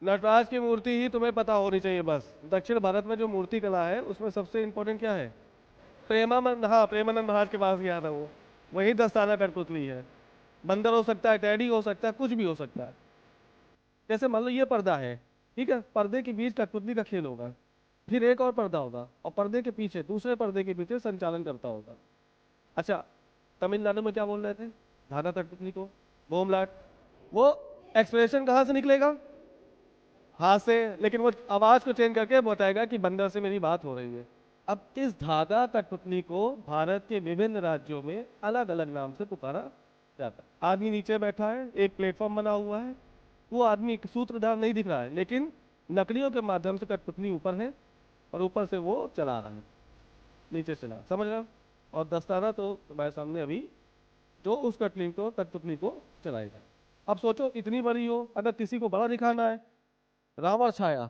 नटराज की मूर्ति ही तुम्हें पता होनी चाहिए बस। दक्षिण भारत में जो मूर्ति कला है उसमें सबसे इंपॉर्टेंट क्या है? प्रेमानंद, हाँ प्रेमानंद महाराज के पास गया था वो, वही दस्ताना कठपुतली है। बंदर हो सकता है, टैडी हो सकता है, कुछ भी हो सकता है। जैसे मान लो ये पर्दा है, ठीक है, पर्दे के बीच कठपुतली का खेल होगा, फिर एक और पर्दा होगा और पर्दे के पीछे, दूसरे पर्दे के पीछे संचालन करता होगा। अच्छा, तमिलनाडु में क्या बोल रहे थे धागा कठपुतली को? बोमलाट। वो एक्सप्रेशन कहाँ से निकलेगा? हाथ से, लेकिन वो आवाज को चेंज करके बताएगा कि बंदर से मेरी बात हो रही है। अब इस धागा कठपुतली को भारत के विभिन्न राज्यों में अलग अलग नाम से पुकारा जाता है। आदमी नीचे बैठा है, एक प्लेटफॉर्म बना हुआ है, वो आदमी सूत्रधार नहीं दिख रहा है, लेकिन लकड़ियों के माध्यम से कठपुतली ऊपर है और ऊपर से वो चला रहा है, नीचे चला, समझ रहा? और दस्ताना तो तुम्हारे सामने अभी, जो उस कठपुतली को चलाएगा। अब सोचो इतनी बड़ी हो, अगर किसी को बड़ा दिखाना है, रावण छाया।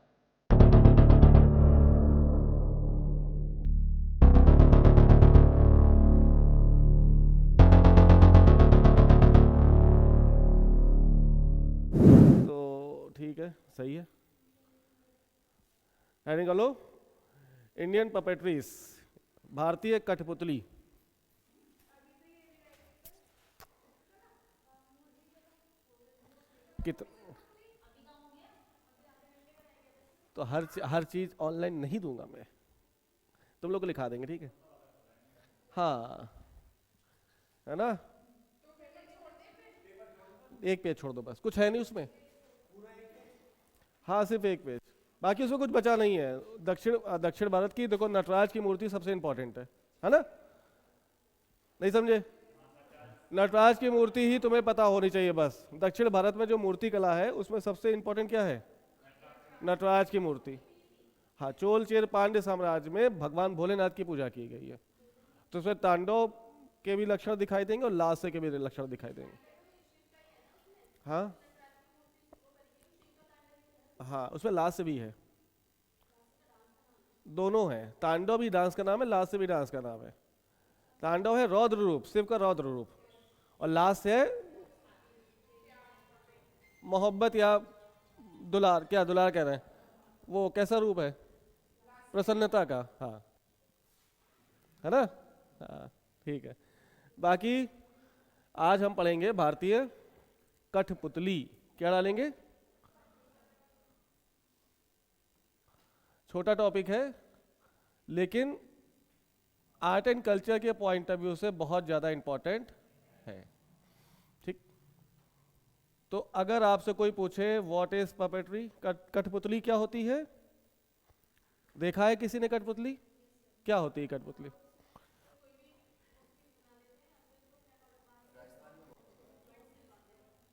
तो ठीक है, सही है। है निकालो, इंडियन पपेट्रीज, भारतीय कठपुतली। कित तो हर चीज ऑनलाइन नहीं दूंगा मैं, तुम लोग को लिखा देंगे, ठीक है? हाँ, है ना? एक पेज छोड़ दो बस, कुछ है नहीं उसमें। हाँ, सिर्फ एक पेज, बाकी उसमें कुछ बचा नहीं है। दक्षिण भारत की देखो, नटराज की मूर्ति सबसे इंपॉर्टेंट है ना? नहीं समझे? नटराज की मूर्ति ही तुम्हें पता होनी चाहिए बस। दक्षिण भारत में जो मूर्ति कला है उसमें सबसे इंपॉर्टेंट क्या है? नटराज की मूर्ति। हाँ, चोल चेर पांड्य साम्राज्य में भगवान भोलेनाथ की पूजा की गई है, तो उसमें तांडव के भी लक्षण दिखाई देंगे और लास्य के भी लक्षण दिखाई देंगे। हाँ हाँ, उसमें लास्य भी है, दोनों है। तांडव भी डांस का नाम है, लास्य भी डांस का नाम है। तांडव है रौद्र रूप, शिव का रौद्र रूप, और लास्य है मोहब्बत या दुलार, क्या दुलार कह रहे हैं, वो कैसा रूप है? प्रसन्नता का, हाँ, है ना? हाँ, ठीक है। बाकी आज हम पढ़ेंगे भारतीय कठपुतली। क्या डालेंगे? छोटा टॉपिक है, लेकिन आर्ट एंड कल्चर के पॉइंट ऑफ व्यू से बहुत ज्यादा इंपॉर्टेंट है, ठीक? तो अगर आपसे कोई पूछे व्हाट इज पपेट्री, कठपुतली क्या होती है? देखा है किसी ने कठपुतली? क्या होती है कठपुतली?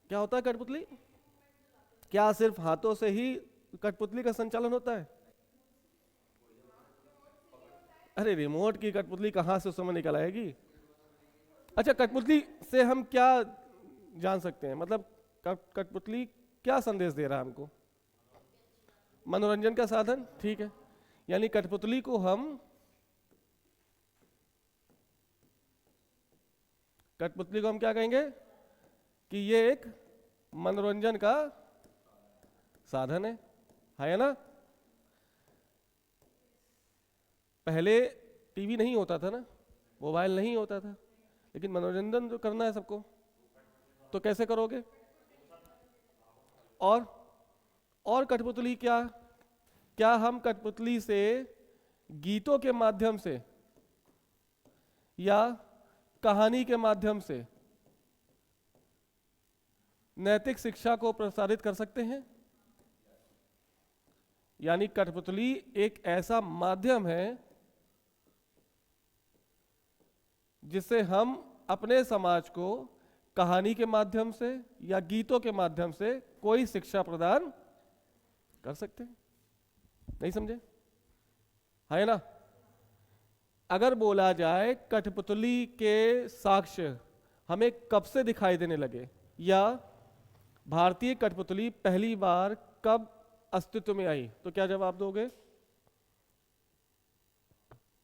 क्या होता है कठपुतली? क्या सिर्फ हाथों से ही कठपुतली का संचालन होता है? अरे रिमोट की कठपुतली कहाँ से उस समय निकल आएगी? अच्छा, कठपुतली से हम क्या जान सकते हैं, मतलब कठपुतली क्या संदेश दे रहा है हमको? मनोरंजन का साधन, ठीक है। यानी कठपुतली को हम, क्या कहेंगे? कि ये एक मनोरंजन का साधन है ना? पहले टीवी नहीं होता था ना, मोबाइल नहीं होता था, लेकिन मनोरंजन जो करना है सबको, तो कैसे करोगे? और कठपुतली क्या, क्या हम कठपुतली से गीतों के माध्यम से या कहानी के माध्यम से नैतिक शिक्षा को प्रसारित कर सकते हैं? यानी कठपुतली एक ऐसा माध्यम है जिससे हम अपने समाज को कहानी के माध्यम से या गीतों के माध्यम से कोई शिक्षा प्रदान कर सकते हैं। नहीं समझे? है ना? अगर बोला जाए कठपुतली के साक्ष्य हमें कब से दिखाई देने लगे, या भारतीय कठपुतली पहली बार कब अस्तित्व में आई, तो क्या जवाब दोगे?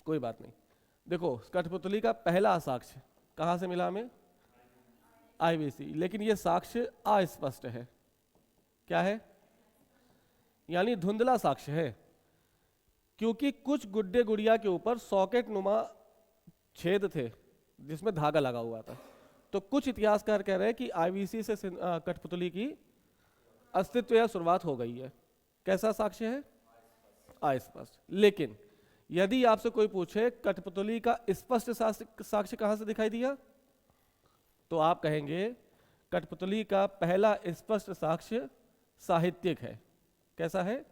कोई बात नहीं, देखो कठपुतली का पहला साक्ष्य कहां से मिला हमें? आईबीसी, लेकिन यह साक्ष्य अस्पष्ट है। क्या है? यानी धुंधला साक्ष्य है, क्योंकि कुछ गुड्डे गुड़िया के ऊपर सॉकेट नुमा छेद थे जिसमें धागा लगा हुआ था। तो कुछ इतिहासकार कह रहे हैं कि आईवीसी से कठपुतली की अस्तित्व या शुरुआत हो गई है। कैसा साक्ष्य है? अस्पष्ट। लेकिन यदि आपसे कोई पूछे कठपुतली का स्पष्ट साक्ष्य कहां से दिखाई दिया, तो आप कहेंगे कठपुतली का पहला स्पष्ट साक्ष्य साहित्यिक है। कैसा है?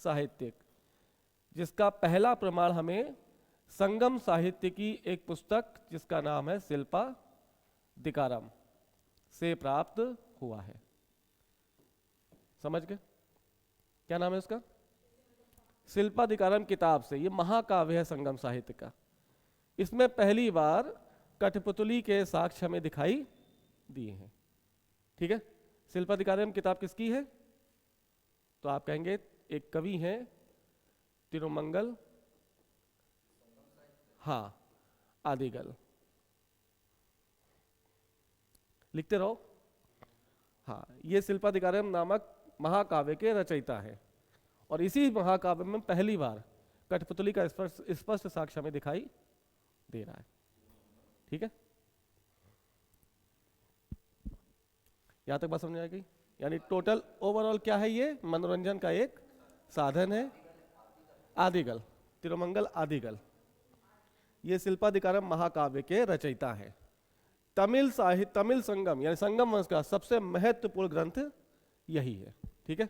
साहित्यिक, जिसका पहला प्रमाण हमें संगम साहित्य की एक पुस्तक जिसका नाम है शिल्पाधिकारम से प्राप्त हुआ है। समझ गए? क्या नाम है उसका? शिल्पाधिकारम किताब से। ये महाकाव्य है संगम साहित्य का। इसमें पहली बार कठपुतली के साक्ष्य हमें दिखाई दिए हैं। ठीक है? शिल्पाधिकारम किताब किसकी है? तो आप कहेंगे एक कवि हैं तिरुमंगल, हाँ, आदिगल। लिखते रहो। हाँ, ये शिल्पाधिकारम नामक महाकाव्य के रचयिता है, और इसी महाकाव्य में पहली बार कठपुतली का स्पष्ट साक्ष्य हमें दिखाई दे रहा है। ठीक है? यहां तक बात समझ आ गई? यानी टोटल ओवरऑल क्या है? ये मनोरंजन का एक साधन है। आदिगल, तिरुमंगल आदिगल, ये शिल्पाधिकारम महाकाव्य के रचयिता है। तमिल साहित्य, तमिल संगम यानी संगम वंश का सबसे महत्वपूर्ण ग्रंथ यही है। ठीक है?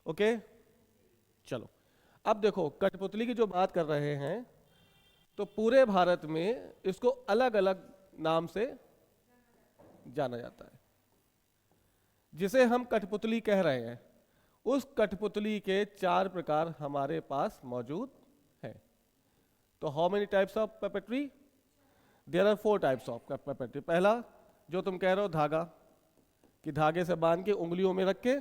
ओके, चलो अब देखो कठपुतली की जो बात कर रहे हैं, तो पूरे भारत में इसको अलग अलग नाम से जाना जाता है। जिसे हम कठपुतली कह रहे हैं, उस कठपुतली के 4 प्रकार हमारे पास मौजूद हैं। तो how many types of puppetry? There are 4 types of puppetry. पहला जो तुम कह रहे हो, धागा, कि धागे से बांध के उंगलियों में रख के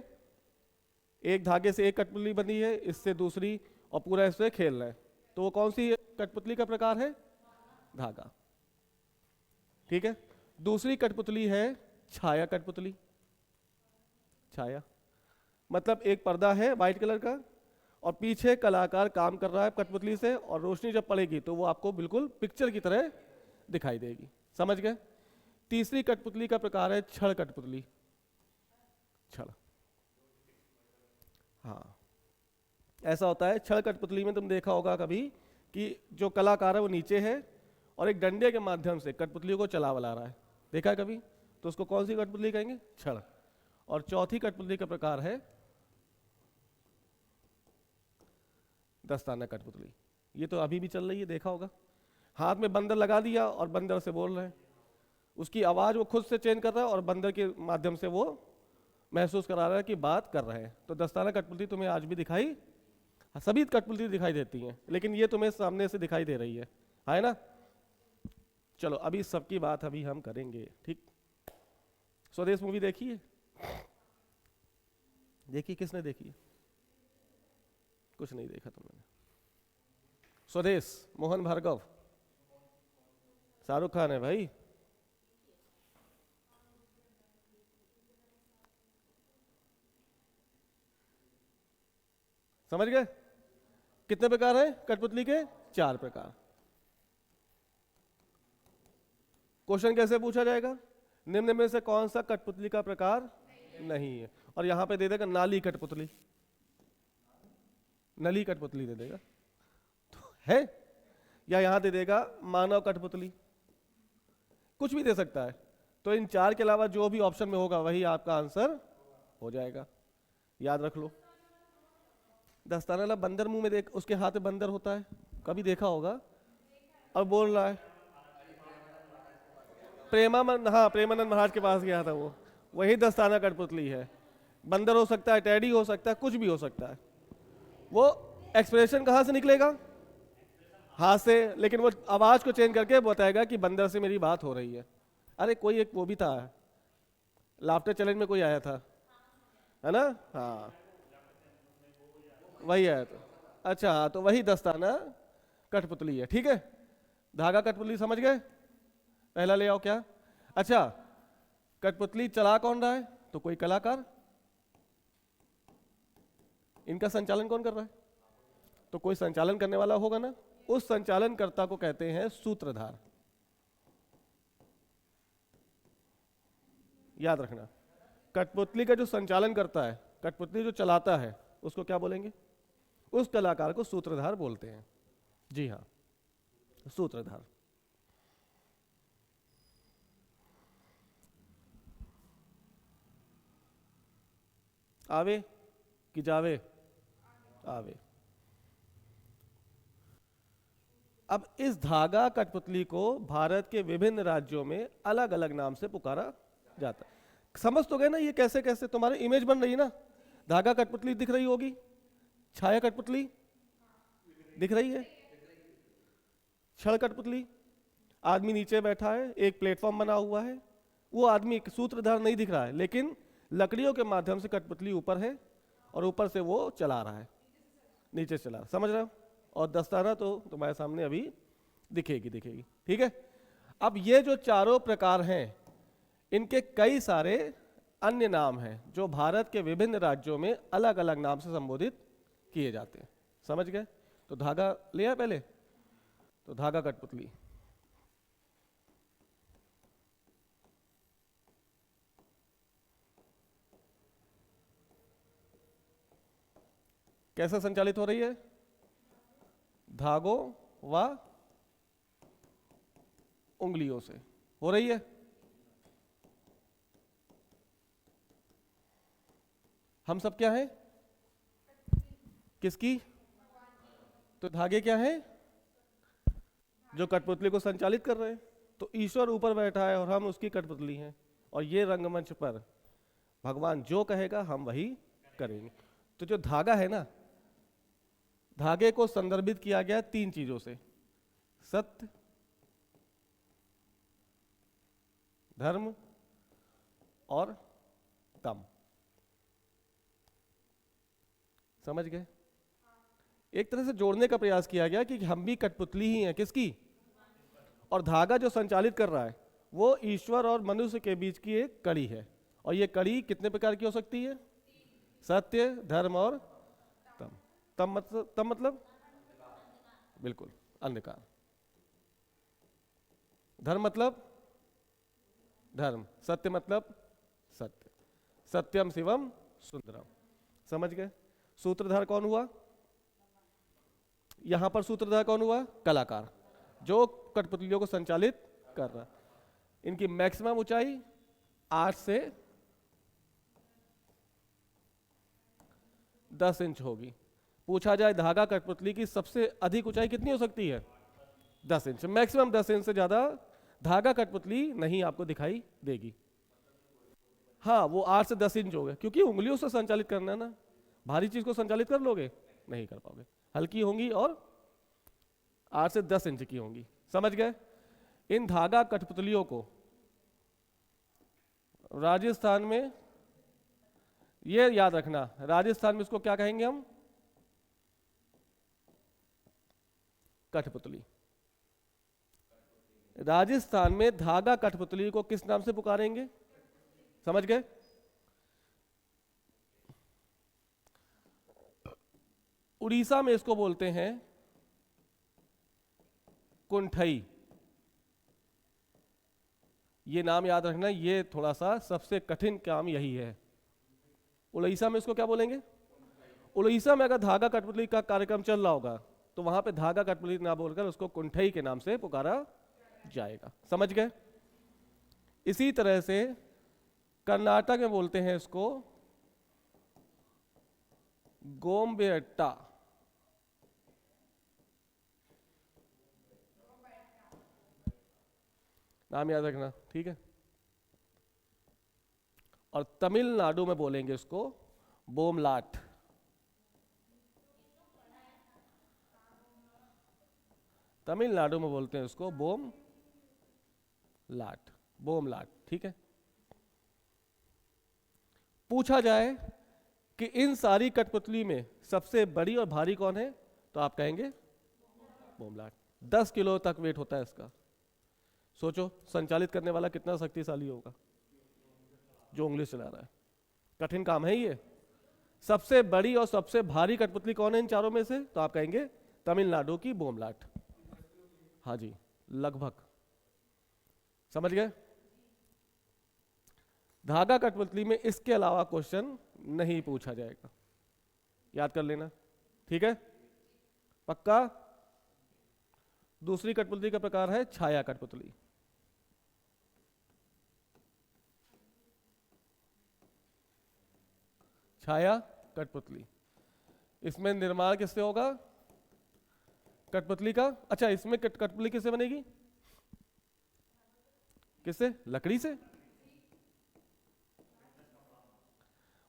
एक धागे से एक कठपुतली बनी है, इससे दूसरी, और पूरा इससे खेल रहे हैं, तो वो कौन सी कठपुतली का प्रकार है? धागा। ठीक है? दूसरी कठपुतली है छाया कठपुतली। छाया मतलब एक पर्दा है व्हाइट कलर का, और पीछे कलाकार काम कर रहा है कठपुतली से, और रोशनी जब पड़ेगी तो वो आपको बिल्कुल पिक्चर की तरह दिखाई देगी। समझ गए? तीसरी कठपुतली का प्रकार है छड़ कठपुतली। छड़, हाँ, ऐसा होता है छड़ कठपुतली में। तुम देखा होगा कभी कि जो कलाकार है वो नीचे है और एक डंडे के माध्यम से कठपुतली को चला वला रहा है। देखा है कभी? तो उसको कौन सी कठपुतली कहेंगे? छड़। और चौथी कठपुतली का प्रकार है दस्ताना कठपुतली। ये तो अभी भी चल रही है, देखा होगा। हाथ में बंदर लगा दिया और बंदर से बोल रहे हैं, उसकी आवाज वो खुद से चेंज कर रहा है और बंदर के माध्यम से वो महसूस करा रहा है कि बात कर रहे हैं। तो दस्ताना कठपुतली तुम्हें आज भी दिखाई, सभी कठपुतली दिखाई देती हैं, लेकिन ये तुम्हें सामने से दिखाई दे रही है ना? चलो अभी सबकी बात अभी हम करेंगे। ठीक? स्वदेश मूवी देखी है? देखी? किसने देखी? कुछ नहीं देखा तुमने? स्वदेश, मोहन भार्गव, शाहरुख खान है भाई। समझ गए? कितने प्रकार हैं कठपुतली के? 4 प्रकार। क्वेश्चन कैसे पूछा जाएगा? निम्न में से कौन सा कठपुतली का प्रकार नहीं है? और यहां पे दे देगा नाली कठपुतली, नली कठपुतली दे देगा तो है, या यहां दे देगा मानव कठपुतली, कुछ भी दे सकता है। तो इन 4 के अलावा जो भी ऑप्शन में होगा वही आपका आंसर हो जाएगा। याद रख लो। दस्ताना वाला बंदर मुंह में देख, उसके हाथ में बंदर होता है, कभी देखा होगा, और बोल रहा है हाँ, प्रेमानंद महाराज के पास गया था वो, वही दस्ताना कठपुतली है। बंदर हो सकता है, टैडी हो सकता है, कुछ भी हो सकता है। वो एक्सप्रेशन कहाँ से निकलेगा? हाथ से, लेकिन वो आवाज को चेंज करके बताएगा कि बंदर से मेरी बात हो रही है। अरे कोई एक वो भी था, लाफ्टर चैलेंज में कोई आया था, है ना? हाँ, वही आया था। अच्छा हाँ, तो वही दस्ताना कठपुतली है। ठीक है? धागा कठपुतली समझ गए? पहला ले आओ क्या? अच्छा, कठपुतली चला कौन रहा है? तो कोई कलाकार, इनका संचालन कौन कर रहा है? तो कोई संचालन करने वाला होगा ना, उस संचालनकर्ता को कहते हैं सूत्रधार। याद रखना, कठपुतली का जो संचालन करता है, कठपुतली जो चलाता है, उसको क्या बोलेंगे? उस कलाकार को सूत्रधार बोलते हैं। जी हाँ, सूत्रधार। आवे कि जावे? आवे। अब इस धागा कठपुतली को भारत के विभिन्न राज्यों में अलग अलग नाम से पुकारा जाता है। समझ तो गए ना ये कैसे कैसे? तुम्हारी इमेज बन रही है ना, धागा कठपुतली दिख रही होगी, छाया कठपुतली दिख रही है, छड़ कठपुतली, आदमी नीचे बैठा है, एक प्लेटफॉर्म बना हुआ है, वो आदमी सूत्रधार नहीं दिख रहा है, लेकिन लकड़ियों के माध्यम से कठपुतली ऊपर है और ऊपर से वो चला रहा है, नीचे चला रहा, समझ रहे हो? और दस्ताना तो तुम्हारे सामने अभी दिखेगी दिखेगी, ठीक है। अब ये जो चारों प्रकार हैं, इनके कई सारे अन्य नाम हैं जो भारत के विभिन्न राज्यों में अलग अलग नाम से संबोधित किए जाते हैं, समझ गए? तो धागा लिया पहले, तो धागा कठपुतली, कैसे संचालित हो रही है? धागों व उंगलियों से हो रही है। हम सब क्या हैं? किसकी? तो धागे क्या हैं? जो कठपुतली को संचालित कर रहे हैं। तो ईश्वर ऊपर बैठा है और हम उसकी कठपुतली हैं, और ये रंगमंच पर भगवान जो कहेगा हम वही करेंगे। तो जो धागा है ना, धागे को संदर्भित किया गया 3 चीजों से, सत्य, धर्म और तम। समझ गए? एक तरह से जोड़ने का प्रयास किया गया कि हम भी कठपुतली ही हैं, किसकी? और धागा जो संचालित कर रहा है वो ईश्वर और मनुष्य के बीच की एक कड़ी है, और ये कड़ी कितने प्रकार की हो सकती है? सत्य, धर्म और तम। तम मतलब बिल्कुल अंधकार। धर्म मतलब धर्म, सत्य मतलब सत्य, सत्यम शिवम सुंदरम। समझ गए? सूत्रधार कौन हुआ? यहां पर सूत्रधार कौन हुआ? कलाकार, जो कठपुतलियों को संचालित कर रहा। इनकी मैक्सिमम ऊंचाई 8 से 10 इंच होगी। पूछा जाए धागा कठपुतली की सबसे अधिक ऊंचाई कितनी हो सकती है? 10 इंच। मैक्सिमम 10 इंच से ज्यादा धागा कठपुतली नहीं आपको दिखाई देगी। हाँ, वो 8 से 10 इंच हो गए, क्योंकि उंगलियों से संचालित करना है ना, भारी चीज को संचालित कर लोगे? नहीं कर पाओगे, हल्की होंगी और 8 से 10 इंच की होंगी। समझ गए? इन धागा कठपुतलियों को राजस्थान में, ये याद रखना, राजस्थान में इसको क्या कहेंगे हम? कठपुतली। राजस्थान में धागा कठपुतली को किस नाम से पुकारेंगे? समझ गए? उड़ीसा में इसको बोलते हैं कुंठई। ये नाम याद रखना, ये थोड़ा सा सबसे कठिन काम यही है। उड़ीसा में इसको क्या बोलेंगे? उड़ीसा में अगर धागा कठपुतली का कार्यक्रम चल रहा होगा तो वहां पे धागा कठपुतली ना बोलकर उसको कुंठई के नाम से पुकारा जाएगा। समझ गए? इसी तरह से कर्नाटक में बोलते हैं इसको गोम्बेट्टा। नाम याद रखना, ठीक है? और तमिलनाडु में बोलेंगे इसको बोमलाट। तमिलनाडु में बोलते हैं उसको बोम लाट, बोमलाट, ठीक है? पूछा जाए कि इन सारी कठपुतली में सबसे बड़ी और भारी कौन है, तो आप कहेंगे बोमलाट। 10 किलो तक वेट होता है इसका। सोचो संचालित करने वाला कितना शक्तिशाली होगा, जो उंगली चला रहा है। कठिन काम है ये। सबसे बड़ी और सबसे भारी कठपुतली कौन है इन चारों में से? तो आप कहेंगे तमिलनाडु की बोमलाट। हाँ जी, लगभग समझ गए। धागा कठपुतली में इसके अलावा क्वेश्चन नहीं पूछा जाएगा, याद कर लेना, ठीक है, पक्का। दूसरी कठपुतली का प्रकार है छाया कठपुतली। छाया कठपुतली, इसमें निर्माण किससे होगा? कठपुतली का। अच्छा, इसमें कठपुतली किससे बनेगी? किससे? लकड़ी से।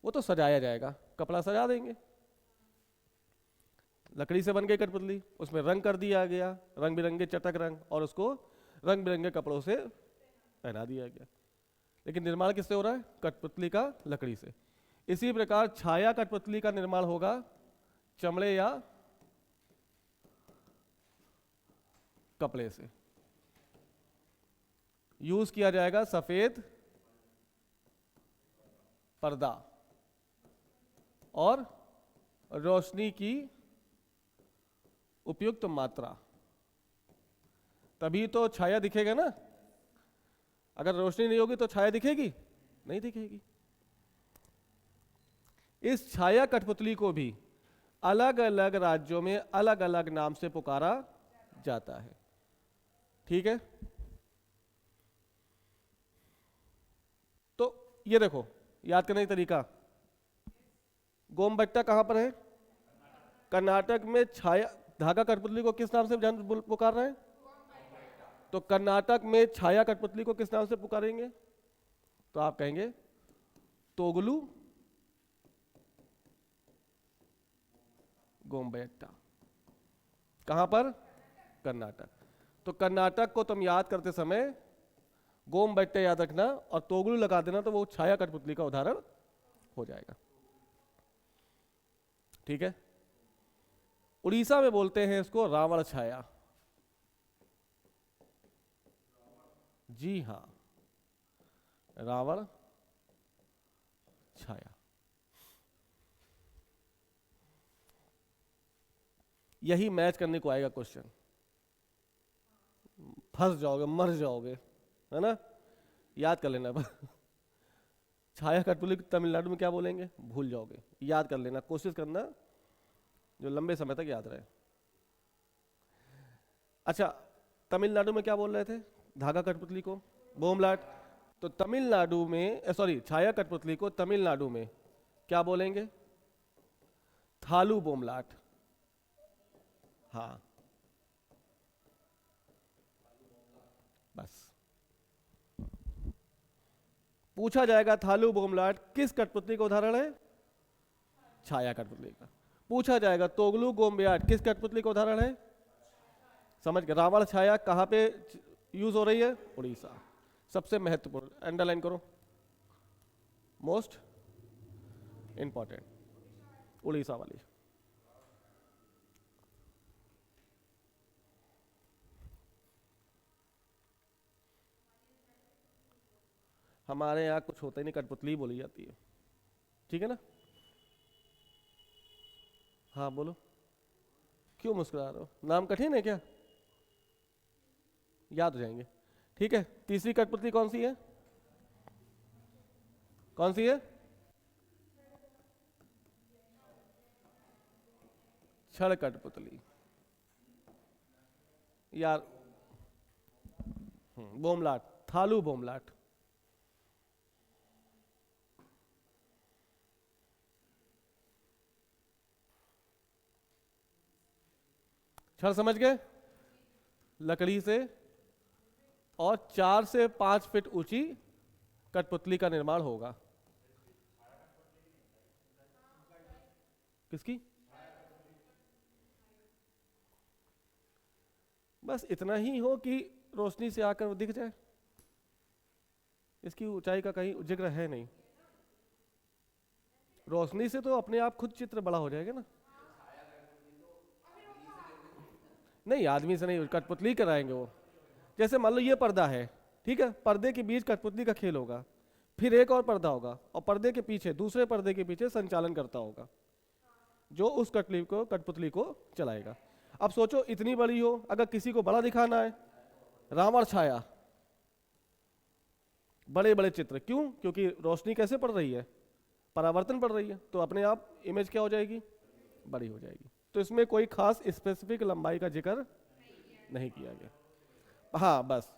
वो तो सजाया जाएगा, कपड़ा सजा देंगे। लकड़ी से बन गई कठपुतली, उसमें रंग कर दिया गया, रंग बिरंगे चटक रंग, और उसको रंग बिरंगे कपड़ों से पहना दिया गया। लेकिन निर्माण किससे हो रहा है? कठपुतली का लकड़ी से। इसी प्रकार छाया कठपुतली का निर्माण होगा चमड़े या कपड़े से। यूज किया जाएगा सफेद पर्दा और रोशनी की उपयुक्त मात्रा, तभी तो छाया दिखेगा ना। अगर रोशनी नहीं होगी तो छाया दिखेगी? नहीं दिखेगी। इस छाया कठपुतली को भी अलग अलग राज्यों में अलग अलग नाम से पुकारा जाता है, ठीक है। तो ये देखो, याद करने का तरीका, गोमबट्टा कहां पर है? कर्नाटक में। छाया धागा कठपुतली को किस नाम से पुकार रहे हैं? तो कर्नाटक में छाया कठपुतली को किस नाम से पुकारेंगे? तो आप कहेंगे तोगलू गोमबट्टा। कहां पर? कर्नाटक। तो कर्नाटक को तुम याद करते समय गोमबट्टा याद रखना और तोगलू लगा देना, तो वो छाया कठपुतली का उदाहरण हो जाएगा, ठीक है। उड़ीसा में बोलते हैं इसको रावण छाया। जी हां, रावण छाया। यही मैच करने को आएगा क्वेश्चन, फंस जाओगे, मर जाओगे, है ना। याद कर लेना छाया कठपुतली तमिलनाडु में क्या बोलेंगे? भूल जाओगे, याद कर लेना, कोशिश करना जो लंबे समय तक याद रहे। अच्छा, तमिलनाडु में क्या बोल रहे थे धागा कठपुतली को? बोमलाट। तो तमिलनाडु में, सॉरी, छाया कठपुतली को तमिलनाडु में क्या बोलेंगे? थालू बोमलाट। हाँ, बस पूछा जाएगा थालू बोमलाट किस कठपुतली का उदाहरण है? छाया कठपुतली का। पूछा जाएगा तोगलू गोमबट्टा किस कठपुतली का उदाहरण है? समझ गए। रावण छाया कहां पे यूज हो रही है? उड़ीसा। सबसे महत्वपूर्ण, अंडरलाइन करो, मोस्ट इंपॉर्टेंट, उड़ीसा वाली। हमारे यहाँ कुछ होता ही नहीं, कठपुतली बोली जाती है, ठीक है ना। हाँ बोलो, क्यों मुस्कुरा रहे हो? नाम कठिन है क्या? याद हो जाएंगे, ठीक है। तीसरी कठपुतली कौन सी है? कौन सी है? छड़ कठपुतली यार। बोमलाट, थालू बोमलाट। छड़ समझ गए? लकड़ी से और 4 से 5 फीट ऊंची कठपुतली का निर्माण होगा। किसकी? बस इतना ही हो कि रोशनी से आकर वो दिख जाए, इसकी ऊंचाई का कहीं जिक्र है नहीं। रोशनी से तो अपने आप खुद चित्र बड़ा हो जाएगा ना। नहीं, आदमी से नहीं, कठपुतली कराएंगे वो। जैसे मान लो ये पर्दा है, ठीक है, पर्दे के बीच कठपुतली का खेल होगा, फिर एक और पर्दा होगा और पर्दे के पीछे, दूसरे पर्दे के पीछे संचालन करता होगा जो उस कठपुतली को चलाएगा। अब सोचो इतनी बड़ी हो, अगर किसी को बड़ा दिखाना है, रावण छाया, बड़े बड़े चित्र, क्यों? क्योंकि रोशनी कैसे पड़ रही है, परावर्तन पड़ रही है, तो अपने आप इमेज क्या हो जाएगी, बड़ी हो जाएगी। तो इसमें कोई खास स्पेसिफिक लंबाई का जिक्र नहीं किया गया। हाँ बस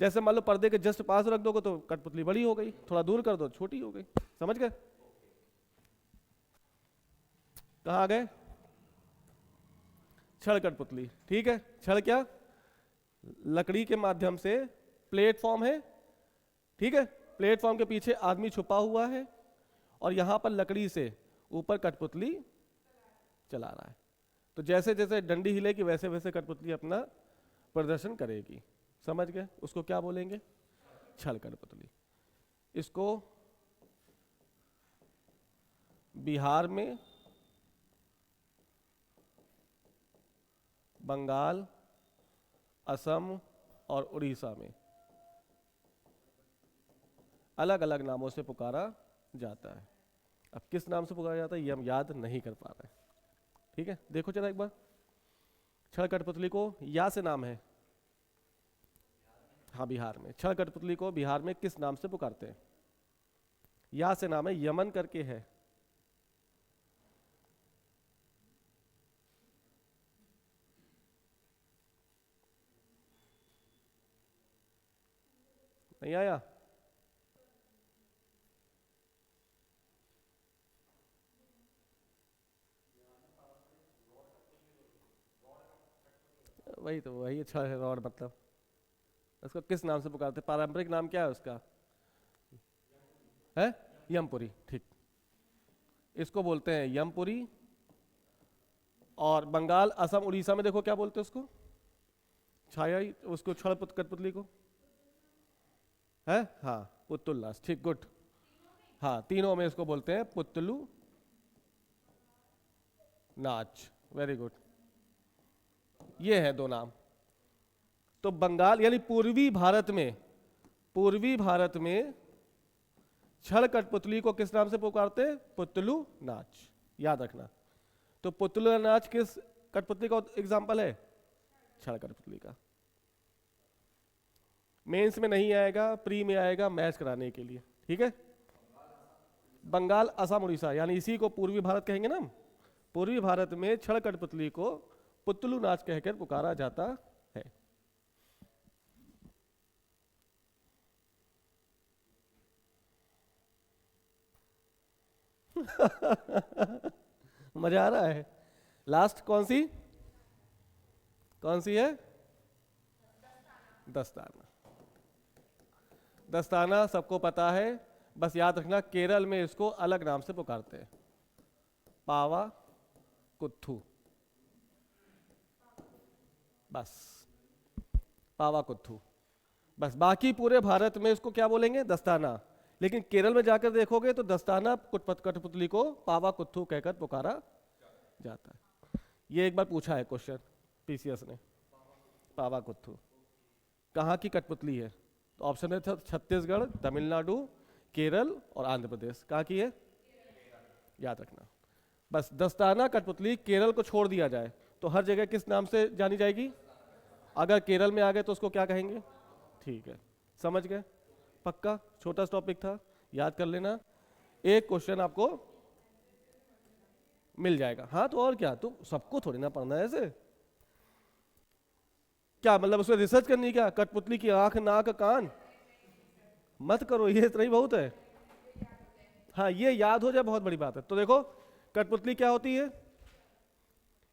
जैसे मान लो पर्दे के जस्ट पास रख दोगे तो कठपुतली बड़ी हो गई, थोड़ा दूर कर दो छोटी हो गई। समझ गए? कहाँ आ गए? छड़ कठपुतली, ठीक है। छड़ क्या? लकड़ी के माध्यम से प्लेटफॉर्म है, ठीक है, प्लेटफॉर्म के पीछे आदमी छुपा हुआ है और यहां पर लकड़ी से ऊपर कठपुतली चला रहा है। तो जैसे जैसे डंडी हिलेगी वैसे वैसे कठपुतली अपना प्रदर्शन करेगी। समझ गए? उसको क्या बोलेंगे? छड़ कठपुतली। इसको बिहार में, बंगाल, असम और उड़ीसा में अलग अलग नामों से पुकारा जाता है। अब किस नाम से पुकारा जाता है ये हम याद नहीं कर पा रहे हैं, ठीक है। देखो जरा एक बार, छड़ कठपुतली को या से नाम है, हाँ बिहार में छड़ कठपुतली को बिहार में किस नाम से पुकारते हैं? या से नाम है, यमन करके है। नहीं आया? वही तो, वही अच्छा है रॉड, मतलब उसको किस नाम से पुकारते हैं? पारंपरिक नाम क्या है उसका? है यमपुरी, ठीक। इसको बोलते हैं यमपुरी। और बंगाल, असम, उड़ीसा में देखो क्या बोलते हैं उसको? छाया ही, उसको छड़ कठपुतली को है, हाँ पुतुल्लास, ठीक, गुड। हाँ तीनों में इसको बोलते हैं पुतलू नाच, वेरी गुड। ये है दो नाम। तो बंगाल यानी पूर्वी भारत में, पूर्वी भारत में छड़ कठपुतली को किस नाम से पुकारते हैं? पुतलू नाच, याद रखना। तो पुतलू नाच किस कठपुतली का एग्जाम्पल है? छड़ कठपुतली का। मेंस में नहीं आएगा, प्री में आएगा मैच कराने के लिए, ठीक है। बंगाल, असम, उड़ीसा, यानी इसी को पूर्वी भारत कहेंगे ना। पूर्वी भारत में छड़ कठपुतली को पुतलू नाच कहकर पुकारा जाता है। मजा आ रहा है। लास्ट कौन सी, कौन सी है? दस्ताना। दस्ताना सबको पता है, बस याद रखना केरल में इसको अलग नाम से पुकारते हैं, पावा कुत्थू, बस पावा कुत्थू, बस। बाकी पूरे भारत में इसको क्या बोलेंगे? दस्ताना। लेकिन केरल में जाकर देखोगे तो दस्ताना कठपुतली को पावा कुत्थू कहकर पुकारा जाता है। ये एक बार पूछा है क्वेश्चन पीसीएस ने, पावा कुत्थू कहाँ की कठपुतली है? तो ऑप्शन है छत्तीसगढ़, तमिलनाडु, केरल और आंध्र प्रदेश। कहाँ की है? याद रखना। बस दस्ताना कठपुतली केरल को छोड़ दिया जाए तो हर जगह किस नाम से जानी जाएगी? अगर केरल में आ गए तो उसको क्या कहेंगे? ठीक है, समझ गए? पक्का? छोटा टॉपिक था, याद कर लेना। एक क्वेश्चन आपको मिल जाएगा। हाँ तो और क्या, तो सबको थोड़ी ना पढ़ना है ऐसे। क्या मतलब उसमें रिसर्च करनी? क्या कठपुतली की आंख, नाक, कान? मत करो, ये इतना ही बहुत है। हाँ ये याद हो जाए बहुत बड़ी बात है। तो देखो कठपुतली क्या होती है?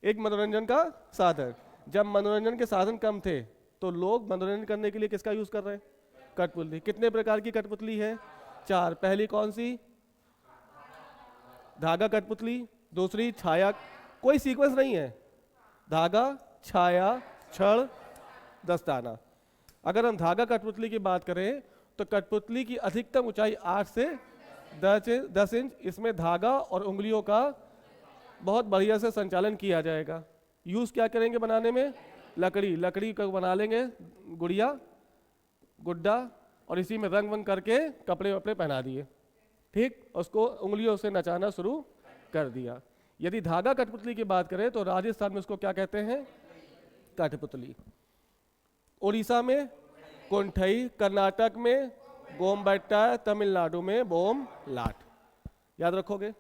एक मनोरंजन का साधन। जब मनोरंजन के साधन कम थे तो लोग मनोरंजन करने के लिए किसका यूज कर रहे हैं? कठपुतली। कितने प्रकार की कठपुतली है? 4। पहली कौन सी? धागा कठपुतली। दूसरी छाया, कोई सीक्वेंस नहीं है, धागा, छाया, छड़, दस्ताना। अगर हम धागा कठपुतली की बात करें तो कठपुतली की अधिकतम ऊंचाई 8 से 10 इंच। इसमें धागा और उंगलियों का बहुत बढ़िया से संचालन किया जाएगा। यूज क्या करेंगे बनाने में? लकड़ी। लकड़ी का बना लेंगे गुड़िया, गुड्डा और इसी में रंग वंग करके कपड़े वपड़े पहना दिए, ठीक, उसको उंगलियों से नचाना शुरू कर दिया। यदि धागा कठपुतली की बात करें तो राजस्थान में उसको क्या कहते हैं, कठपुतली। उड़ीसा में कुंठई, कर्नाटक में गोमबट्टा, तमिलनाडु में बोम लाट, याद रखोगे।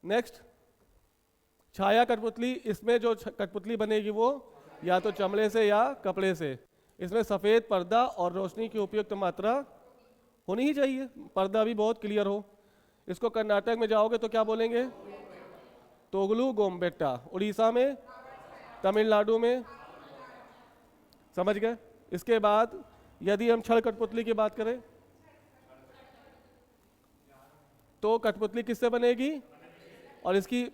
नेक्स्ट, छाया कठपुतली, इसमें जो कठपुतली बनेगी वो या तो चमड़े से या कपड़े से, इसमें सफ़ेद पर्दा और रोशनी की उपयुक्त मात्रा होनी ही चाहिए, पर्दा भी बहुत क्लियर हो। इसको कर्नाटक में जाओगे तो क्या बोलेंगे, तोगलू गोमबेट्टा, उड़ीसा में, तमिलनाडु में, समझ गए। इसके बाद यदि हम छड़ कठपुतली की बात करें तो कठपुतली किससे बनेगी, और इसकी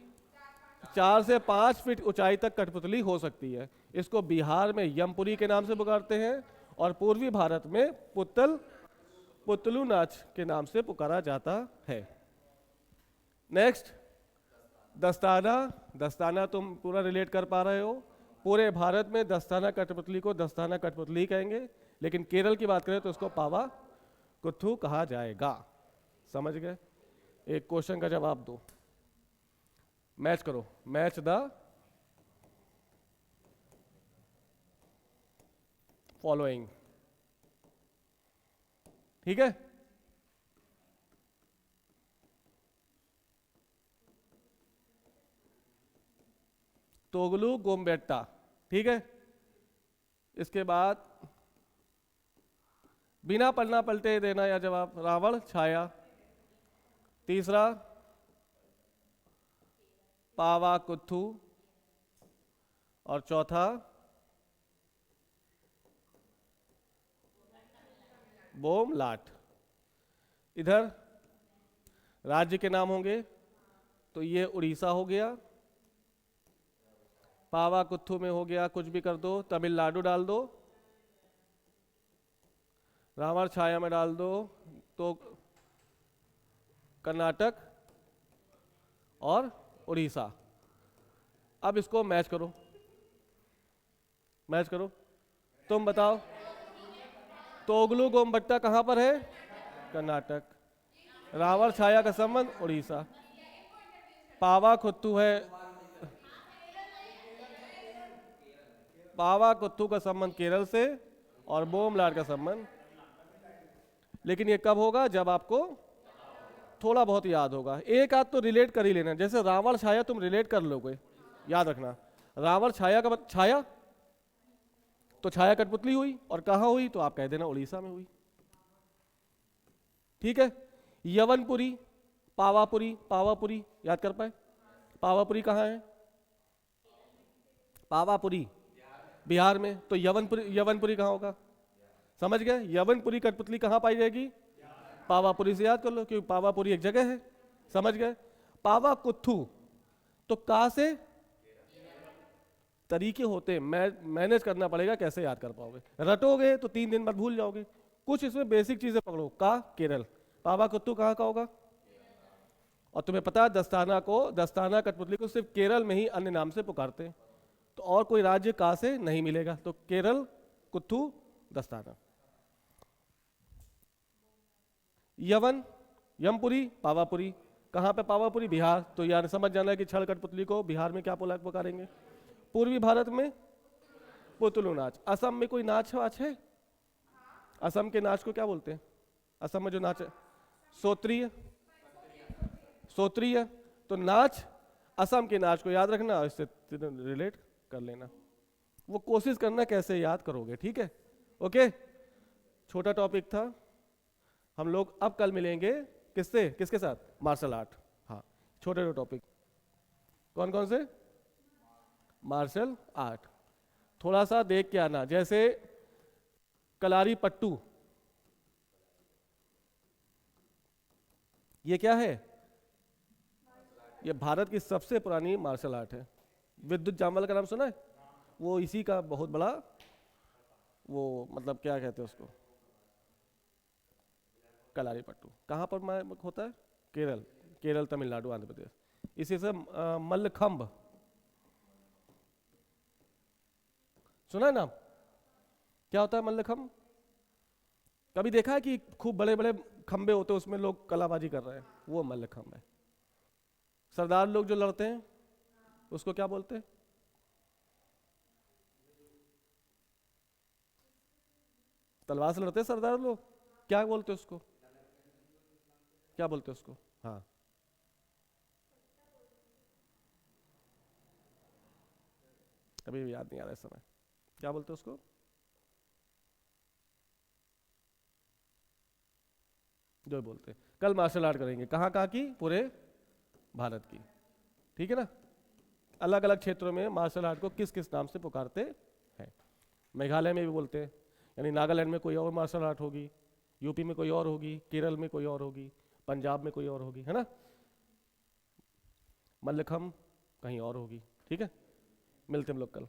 4 से 5 फीट ऊंचाई तक कठपुतली हो सकती है। इसको बिहार में यमपुरी के नाम से पुकारते हैं और पूर्वी भारत में पुतलू नाच के नाम से पुकारा जाता है। नेक्स्ट, दस्ताना। दस्ताना तुम पूरा रिलेट कर पा रहे हो, पूरे भारत में दस्ताना कठपुतली को दस्ताना कठपुतली कहेंगे, लेकिन केरल की बात करें तो उसको पावा कुथू कहा जाएगा, समझ गए। एक क्वेश्चन का जवाब दो, मैच करो, मैच द फॉलोइंग, ठीक है। तोगलू गोमबेट्टा, ठीक है। इसके बाद बिना पलना पलटे देना या जवाब, रावण छाया। तीसरा पावा कुथू, और चौथा बोम लाट। इधर राज्य के नाम होंगे तो ये उड़ीसा हो गया, पावा कुथू में हो गया, कुछ भी कर दो, तमिलनाडु डाल दो, रावण छाया में डाल दो तो कर्नाटक और उड़ीसा। अब इसको मैच करो, मैच करो, तुम बताओ तोगलू गोमबट्टा कहां पर है, कर्नाटक, रावण छाया का संबंध उड़ीसा, पावा कुथू है, पावा कुथू का संबंध केरल से और बोमलाट का संबंध। लेकिन ये कब होगा, जब आपको थोड़ा बहुत याद होगा, एक आध तो रिलेट कर ही लेना। जैसे रावण छाया तुम रिलेट कर लोगे, याद रखना, रावण छाया का छाया तो छाया कठपुतली हुई, और कहां हुई तो आप कह देना उड़ीसा में हुई, ठीक है। यवनपुरी, पावापुरी, पावापुरी याद कर पाए, पावापुरी कहां है, पावापुरी बिहार में, तो यवनपुरी कहां होगा, समझ गए। यवनपुरी कठपुतली कहां पाई जाएगी, पावापुरी से याद कर लो, क्योंकि पावापुरी एक जगह है, समझ गए। पावा कुथू तो का से तरीके होते, मैनेज करना पड़ेगा, कैसे याद कर पाओगे, रटोगे तो 3 दिन बाद भूल जाओगे। कुछ इसमें बेसिक चीजें पकड़ो, का केरल, पावा कुथू कहाँ का होगा, और तुम्हें पता है दस्ताना कठपुतली को सिर्फ केरल में ही अन्य नाम से पुकारते हैं, तो और कोई राज्य का से नहीं मिलेगा, तो केरल कुथू दस्ताना। यमपुरी, पावापुरी, कहाँ पे पावापुरी, बिहार, तो यार समझ जाना है कि छड़ कठपुतली को बिहार में क्या पुकारेंगे। पूर्वी भारत में पुतलू नाच। असम में कोई नाच वाच है, असम के नाच को क्या बोलते हैं, असम में जो नाच है सोत्रीय, सोत्रीय, तो नाच असम के नाच को याद रखना, इससे रिलेट कर लेना, वो कोशिश करना कैसे याद करोगे, ठीक है। ओके, छोटा टॉपिक था, हम लोग अब कल मिलेंगे किससे, किसके साथ, मार्शल आर्ट। हाँ, छोटे टॉपिक कौन कौन से, मार्शल आर्ट, थोड़ा सा देख के आना। जैसे कलारी पट्टू, ये क्या है, ये भारत की सबसे पुरानी मार्शल आर्ट है। विद्युत जामवाल का नाम सुना है, वो इसी का बहुत बड़ा, वो मतलब क्या कहते हैं उसको, कलारी पट्टू। कहाँ पर होता है, केरल, तमिलनाडु, आंध्र प्रदेश। इसी से मल्लखंब सुना है नाम, क्या होता है मल्लखंब, कभी देखा है कि खूब बड़े बड़े खंबे होते हैं उसमें लोग कलाबाजी कर रहे हैं? वो मल्लखंब है। सरदार लोग जो लड़ते हैं उसको क्या बोलते हैं? तलवार से लड़ते हैं सरदार लोग, क्या बोलते हैं उसको? क्या बोलते हैं उसको? हाँ, कभी भी याद नहीं आ रहा इस समय, क्या बोलते हैं उसको? जो बोलते हैं। कल मार्शल आर्ट करेंगे, कहाँ कहाँ की? पूरे भारत की, ठीक है ना? अलग अलग क्षेत्रों में मार्शल आर्ट को किस किस नाम से पुकारते हैं। मेघालय में भी बोलते हैं, यानी नागालैंड में कोई और मार्शल आर्ट होगी, यूपी में कोई और होगी, केरल में कोई और होगी, पंजाब में कोई और होगी, है ना? मल्लखम्ब कहीं और होगी, ठीक है? मिलते हैं हम लोग कल।